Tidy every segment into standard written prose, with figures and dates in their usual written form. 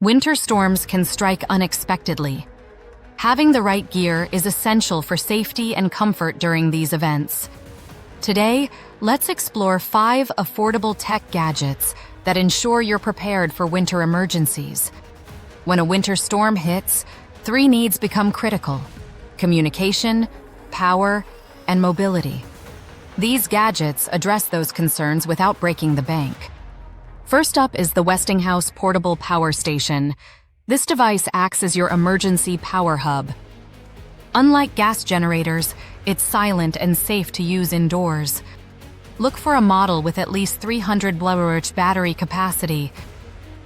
Winter storms can strike unexpectedly. Having the right gear is essential for safety and comfort during these events. Today, let's explore 5 affordable tech gadgets that ensure you're prepared for winter emergencies. When a winter storm hits, 3 needs become critical: communication, power, and mobility. These gadgets address those concerns without breaking the bank. First up is the Westinghouse Portable Power Station. This device acts as your emergency power hub. Unlike gas generators, it's silent and safe to use indoors. Look for a model with at least 300 mAh battery capacity.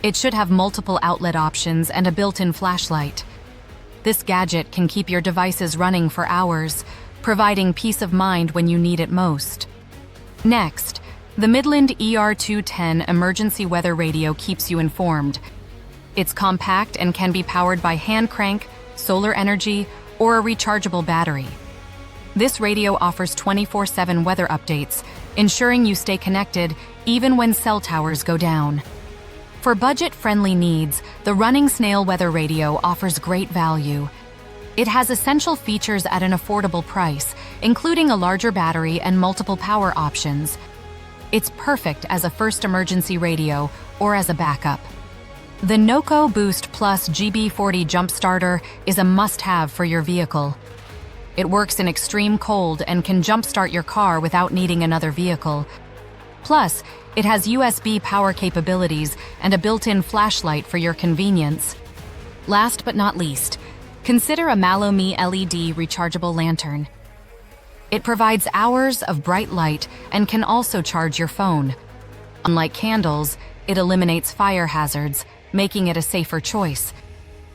It should have multiple outlet options and a built-in flashlight. This gadget can keep your devices running for hours, providing peace of mind when you need it most. Next, the Midland ER210 emergency weather radio keeps you informed. It's compact and can be powered by hand crank, solar energy, or a rechargeable battery. This radio offers 24/7 weather updates, ensuring you stay connected even when cell towers go down. For budget-friendly needs, the Running Snail weather radio offers great value. It has essential features at an affordable price, including a larger battery and multiple power options. It's perfect as a first emergency radio or as a backup. The NOCO Boost Plus GB40 Jump Starter is a must-have for your vehicle. It works in extreme cold and can jumpstart your car without needing another vehicle. Plus, it has USB power capabilities and a built-in flashlight for your convenience. Last but not least, consider a Malomi LED rechargeable lantern. It provides hours of bright light and can also charge your phone. Unlike candles, it eliminates fire hazards, making it a safer choice.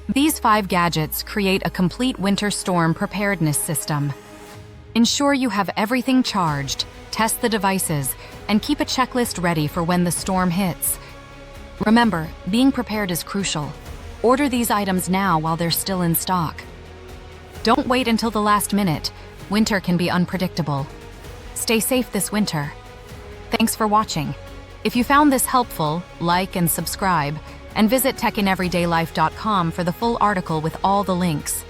These 5 gadgets create a complete winter storm preparedness system. Ensure you have everything charged, test the devices, and keep a checklist ready for when the storm hits. Remember, being prepared is crucial. Order these items now while they're still in stock. Don't wait until the last minute. Winter can be unpredictable. Stay safe this winter. Thanks for watching. If you found this helpful, like and subscribe, and visit techineverydaylife.com for the full article with all the links.